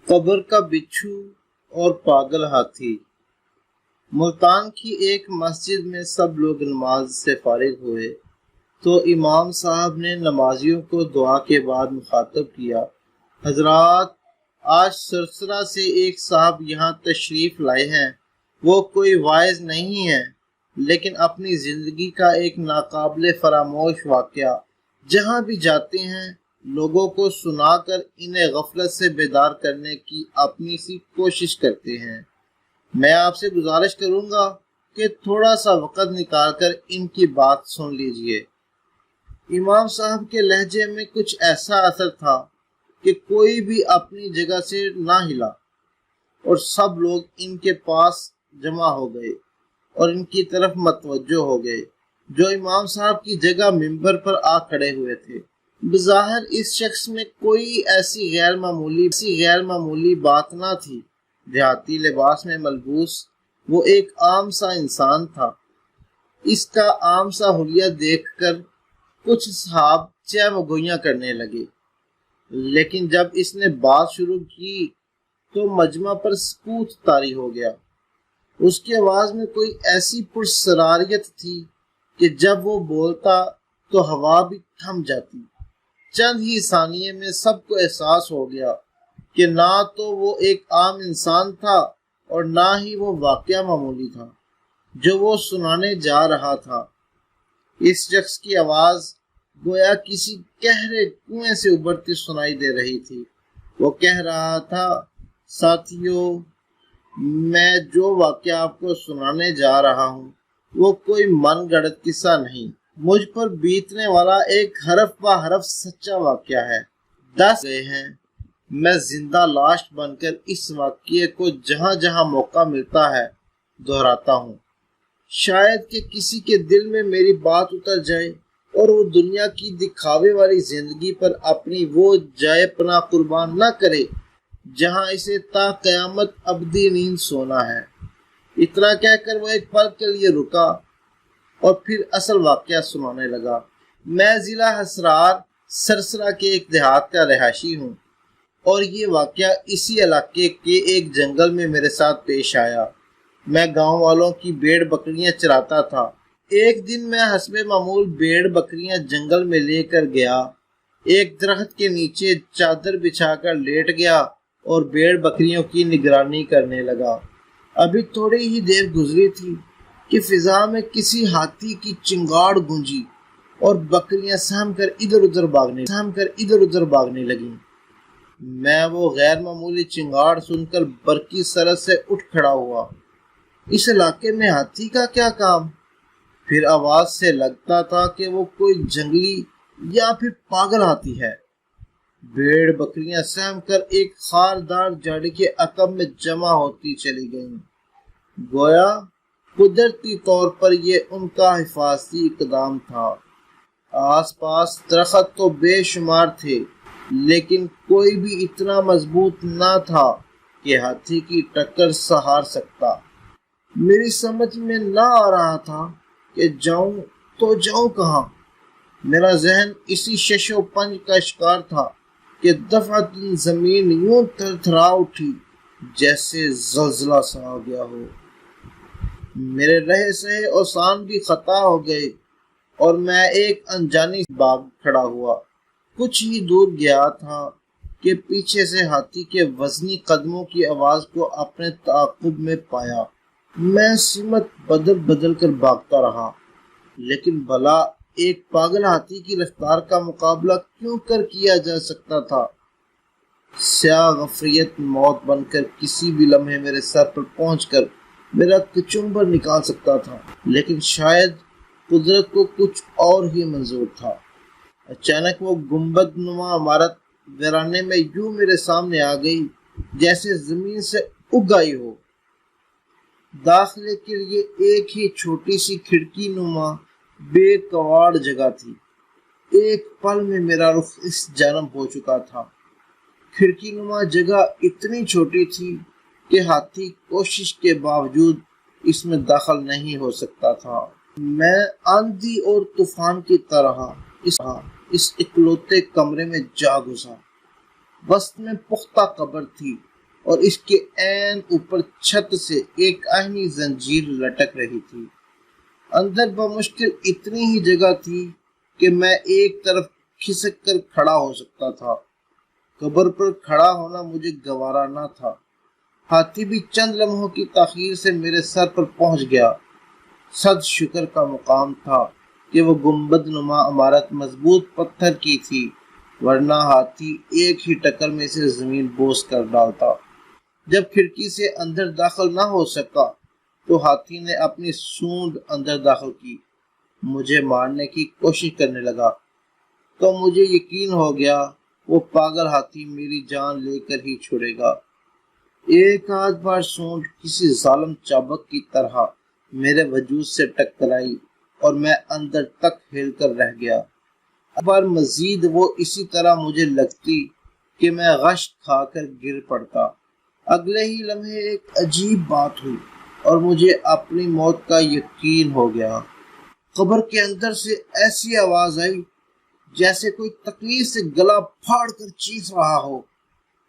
قبر کا بچھو اور پاگل ہاتھی۔ ملتان کی ایک مسجد میں سب لوگ نماز سے فارغ ہوئے تو امام صاحب نے نمازیوں کو دعا کے بعد مخاطب کیا، حضرات، آج سرسرہ سے ایک صاحب یہاں تشریف لائے ہیں۔ وہ کوئی واعظ نہیں ہے، لیکن اپنی زندگی کا ایک ناقابل فراموش واقعہ جہاں بھی جاتے ہیں لوگوں کو سنا کر انہیں غفلت سے بیدار کرنے کی اپنی سی کوشش کرتے ہیں۔ میں آپ سے گزارش کروں گا کہ تھوڑا سا وقت نکال کر ان کی بات سن لیجئے۔ امام صاحب کے لہجے میں کچھ ایسا اثر تھا کہ کوئی بھی اپنی جگہ سے نہ ہلا، اور سب لوگ ان کے پاس جمع ہو گئے اور ان کی طرف متوجہ ہو گئے جو امام صاحب کی جگہ منبر پر آ کھڑے ہوئے تھے۔ بظاہر اس شخص میں کوئی ایسی غیر معمولی بات نہ تھی۔ دیہاتی لباس میں ملبوس وہ ایک عام سا انسان تھا۔ اس کا عام سا حلیہ دیکھ کر کچھ صحاب چہ مگوئیاں کرنے لگے، لیکن جب اس نے بات شروع کی تو مجمع پر سکوت طاری ہو گیا۔ اس کی آواز میں کوئی ایسی پرسراریت تھی کہ جب وہ بولتا تو ہوا بھی تھم جاتی۔ چند ہی ثانیے میں سب کو احساس ہو گیا کہ نہ تو وہ ایک عام انسان تھا اور نہ ہی وہ واقعہ معمولی تھا جو وہ سنانے جا رہا تھا۔ اس شخص کی آواز گویا کسی گہرے کنویں سے ابھرتی سنائی دے رہی تھی۔ وہ کہہ رہا تھا، ساتھیو، میں جو واقعہ آپ کو سنانے جا رہا ہوں وہ کوئی من گھڑت قصہ نہیں، مجھ پر بیتنے والا ایک حرف بہ حرف سچا واقعہ ہے۔ 10 گئے ہیں، میں زندہ لاش بن کر اس واقعے کو جہاں جہاں موقع ملتا ہے دہراتا ہوں۔ شاید کہ کسی کے دل میں میری بات اتر جائے اور وہ دنیا کی دکھاوے والی زندگی پر اپنی وہ جائے پناہ قربان نہ کرے جہاں اسے تا قیامت ابدی نیند سونا ہے۔ اتنا کہہ کر وہ ایک پل کے لیے رکا اور پھر اصل واقعہ سنانے لگا۔ میں ضلع حصار سرسرہ کے ایک دیہات کا رہائشی ہوں، اور یہ واقعہ اسی علاقے کے ایک جنگل میں میرے ساتھ پیش آیا۔ میں گاؤں والوں کی بھیڑ بکریاں چراتا تھا۔ ایک دن میں حسب معمول بھیڑ بکریاں جنگل میں لے کر گیا۔ ایک درخت کے نیچے چادر بچھا کر لیٹ گیا اور بھیڑ بکریوں کی نگرانی کرنے لگا۔ ابھی تھوڑی ہی دیر گزری تھی کہ فضا میں کسی ہاتھی کی چنگاڑ گونجی اور بکریاں سہم کر ادھر ادھر بھاگنے لگیں۔ میں وہ غیر معمولی چنگاڑ سن کر برقی سرحد سے اٹھ کھڑا ہوا۔ اس علاقے میں ہاتھی کا کیا کام؟ پھر آواز سے لگتا تھا کہ وہ کوئی جنگلی یا پھر پاگل ہاتھی ہے۔ بھیڑ بکریاں سہم کر ایک خاردار جھاڑی کے عقب میں جمع ہوتی چلی گئیں۔ گویا قدرتی طور پر یہ ان کا حفاظتی اقدام تھا۔ آس پاس درخت تو بے شمار تھے، لیکن کوئی بھی اتنا مضبوط نہ تھا کہ ہاتھی کی ٹکر سہار سکتا۔ میری سمجھ میں نہ آ رہا تھا کہ جاؤں کہاں۔ میرا ذہن اسی شش و پنج کا شکار تھا کہ دفعتاً زمین یوں تھرتھرا اٹھی جیسے زلزلہ سا آ گیا ہو۔ میرے رہے سہے اوسان بھی خطا ہو گئے اور میں ایک انجانی باغ کھڑا ہوا۔ کچھ ہی دور گیا تھا کہ پیچھے سے ہاتھی کے وزنی قدموں کی آواز کو اپنے تعاقب میں پایا۔ میں سمت بدل کر بھاگتا رہا، لیکن بھلا ایک پاگل ہاتھی کی رفتار کا مقابلہ کیوں کر کیا جا سکتا تھا؟ سیاہ غفریت موت بن کر کسی بھی لمحے میرے سر پر پہنچ کر میرا کچمبر نکال سکتا تھا، لیکن شاید قدرت کو کچھ اور ہی منظور تھا۔ اچانک وہ گنبد نما عمارت ویرانے میں یوں میرے سامنے آ گئی جیسے زمین سے اگ آئی ہو۔ داخلے کے لیے ایک ہی چھوٹی سی کھڑکی نما بے کواڑ جگہ تھی۔ ایک پل میں میرا رخ اس جانب ہو چکا تھا۔ کھڑکی نما جگہ اتنی چھوٹی تھی کہ ہاتھی کوشش کے باوجود اس میں داخل نہیں ہو سکتا تھا۔ میں آندھی اور طوفان کی طرح اس اکلوتے کمرے میں جا گھسا۔ وسط میں پختہ قبر تھی اور اس کے عین اوپر چھت سے ایک آہنی زنجیر لٹک رہی تھی۔ اندر بمشکل اتنی ہی جگہ تھی کہ میں ایک طرف کھسک کر کھڑا ہو سکتا تھا۔ قبر پر کھڑا ہونا مجھے گوارا نہ تھا۔ ہاتھی بھی چند لمحوں کی تاخیر سے میرے سر پر پہنچ گیا۔ صد شکر کا مقام تھا کہ وہ گنبد نما عمارت مضبوط پتھر کی تھی، ورنہ ہاتھی ایک ہی ٹکر میں اسے زمین بوس کر ڈالتا۔ جب کھڑکی سے اندر داخل نہ ہو سکا تو ہاتھی نے اپنی سونڈ اندر داخل کی، مجھے مارنے کی کوشش کرنے لگا۔ تو مجھے یقین ہو گیا وہ پاگل ہاتھی میری جان لے کر ہی چھوڑے گا۔ ایک آدھ بار سونڈ کسی ظالم چابک کی طرح میرے وجود سے ٹکرائی اور میں اندر تک ہل کر رہ گیا۔ ایک بار مزید وہ اسی طرح مجھے لگتی کہ میں غش کھا کر گر پڑتا۔ اگلے ہی لمحے ایک عجیب بات ہوئی اور مجھے اپنی موت کا یقین ہو گیا۔ قبر کے اندر سے ایسی آواز آئی جیسے کوئی تکلیف سے گلا پھاڑ کر چیخ رہا ہو۔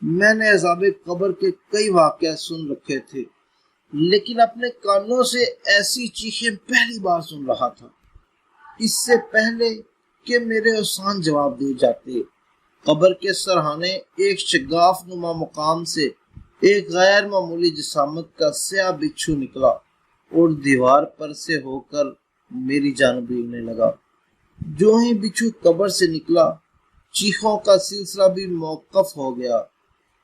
میں نے عذاب قبر کے کئی واقعات سن رکھے تھے، لیکن اپنے کانوں سے ایسی چیخیں پہلی بار سن رہا تھا۔ اس سے پہلے کہ میرے احسان جواب دیے جاتے، قبر کے سرہانے ایک شگاف نما مقام سے ایک غیر معمولی جسامت کا سیاہ بچھو نکلا اور دیوار پر سے ہو کر میری جانب بھیگنے لگا۔ جو ہی بچھو قبر سے نکلا، چیخوں کا سلسلہ بھی موقف ہو گیا۔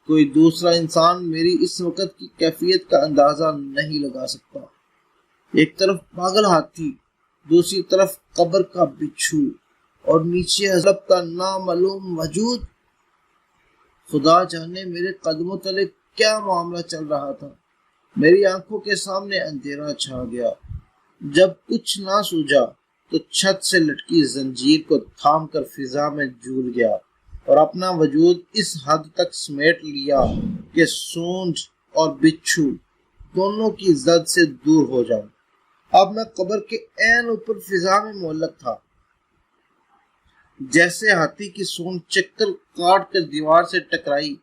کوئی دوسرا انسان میری اس وقت کی کیفیت کا اندازہ نہیں لگا سکتا۔ ایک طرف پاگل ہاتھی، دوسری طرف قبر کا بچھو اور نیچے حضرت کا نامعلوم وجود۔ خدا جانے میرے قدموں تلے کیا معاملہ چل رہا تھا۔ میری آنکھوں کے سامنے اندھیرا چھا گیا۔ جب کچھ نہ سوجا تو چھت سے لٹکی زنجیر کو تھام کر فضا میں جھول گیا اور اپنا وجود اس حد تک سمیٹ لیا کہ سونج اور بچھو دونوں کی زد سے دور ہو جاؤں۔ اب میں قبر کے عین اوپر فضا میں معلق تھا۔ جیسے ہاتھی کی سونڈ چکر کاٹ کر دیوار سے ٹکرائی،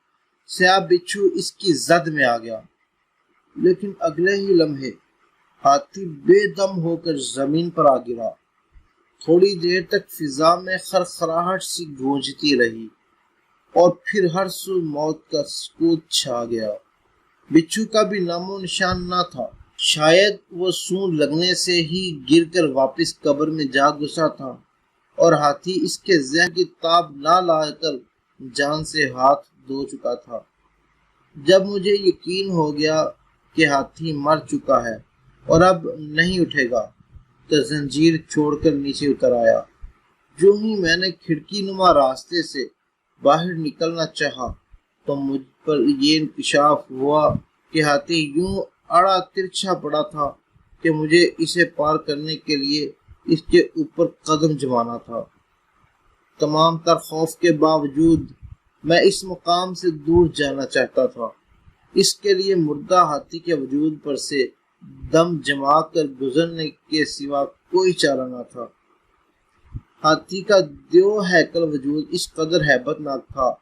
سیاہ بچھو اس کی زد میں آ گیا، لیکن اگلے ہی لمحے ہاتھی بے دم ہو کر زمین پر آ گرا۔ تھوڑی دیر تک فضا میں خرخراہٹ سی گونجتی رہی اور پھر ہر سو موت کا سکوت چھا گیا۔ بچھو کا بھی نام و نشان نہ تھا۔ شاید وہ سونڈ لگنے سے ہی گر کر واپس قبر میں جا گھسا تھا اور ہاتھی اس کے ذہن کی تاب نہ لا کر جان سے ہاتھ دھو چکا تھا۔ جب مجھے یقین ہو گیا کہ ہاتھی مر چکا ہے اور اب نہیں اٹھے گا تو زنجیر چھوڑ کر نیچے اتر آیا۔ جو ہی میں نے کھڑکی نما راستے سے باہر نکلنا چاہا تو مجھ پر یہ انکشاف ہوا کہ ہاتھی یوں اڑا ترچھا پڑا تھا کہ مجھے اسے پار کرنے کے لیے اس کے اوپر قدم جمانا تھا۔ تمام تر خوف کے باوجود میں اس مقام سے دور جانا چاہتا تھا۔ اس کے لیے مردہ ہاتھی کے وجود پر سے دم جما کر گزرنے کے سوا کوئی چارہ نہ تھا۔ ہاتھی کا دیو ہیکل وجود اس قدر ہیبت ناک تھا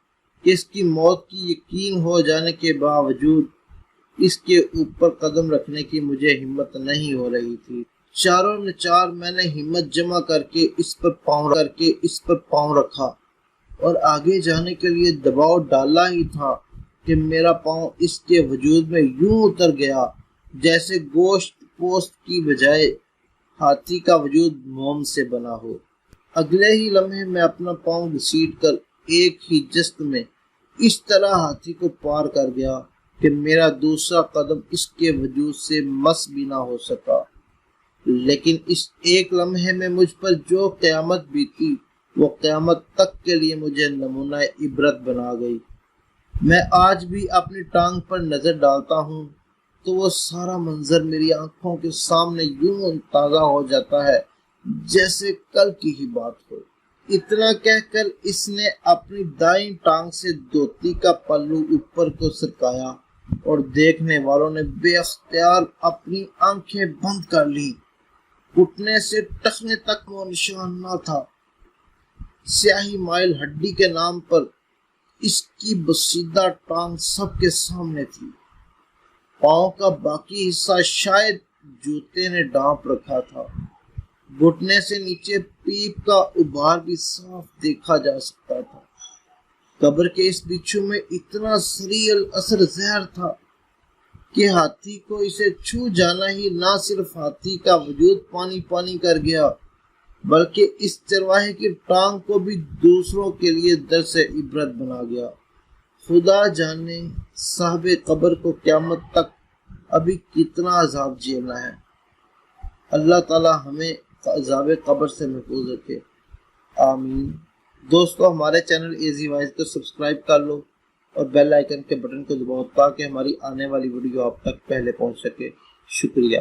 کہ اس کی موت کی یقین ہو جانے کے باوجود اس کے اوپر قدم رکھنے کی مجھے ہمت نہیں ہو رہی تھی۔ چاروں نچار میں نے ہمت جمع کر کے اس پر پاؤں رکھا اور آگے جانے کے لیے دباؤ ڈالا ہی تھا کہ میرا پاؤں اس کے وجود میں یوں اتر گیا جیسے گوشت پوست کی بجائے ہاتھی کا وجود موم سے بنا ہو۔ اگلے ہی لمحے میں اپنا پاؤں گھسیٹ کر ایک ہی جست میں اس طرح ہاتھی کو پار کر گیا کہ میرا دوسرا قدم اس کے وجود سے مس بھی نہ ہو سکا۔ لیکن اس ایک لمحے میں مجھ پر جو قیامت بیتی وہ قیامت تک کے لیے مجھے نمونہ عبرت بنا گئی۔ میں آج بھی اپنی ٹانگ پر نظر ڈالتا ہوں تو وہ سارا منظر میری آنکھوں کے سامنے یوں تازہ ہو جاتا ہے جیسے کل کی ہی بات ہو۔ اتنا کہہ کر اس نے اپنی دائیں ٹانگ سے دھوتی کا پلو اوپر کو سرکایا اور دیکھنے والوں نے بے اختیار اپنی آنکھیں بند کر لی۔ گھٹنے سے ٹخنے تک وہ نشان نہ تھا۔ سیاہی مائل ہڈی کے نام پر اس کی بسیدہ ٹانگ سب کے سامنے تھی۔ پاؤں کا باقی حصہ شاید جوتے نے ڈانپ رکھا تھا۔ گھٹنے سے نیچے پیپ کا ابھار بھی صاف دیکھا جا سکتا تھا۔ قبر کے اس بچھو میں اتنا سریع اثر زہر تھا کہ ہاتھی کو اسے چھو جانا ہی نہ صرف ہاتھی کا وجود پانی پانی کر گیا، بلکہ اس چرواہے کی ٹانگ کو بھی دوسروں کے لیے درس عبرت بنا گیا۔ خدا جانے صاحب قبر کو قیامت تک ابھی کتنا عذاب جھیلنا ہے۔ اللہ تعالی ہمیں عذاب قبر سے محفوظ رکھے، آمین۔ دوستو، ہمارے چینل ایزی وائز کو سبسکرائب کر لو اور بیل آئیکن کے بٹن کو دباؤ تاکہ ہماری آنے والی ویڈیو آپ تک پہلے پہنچ سکے۔ شکریہ۔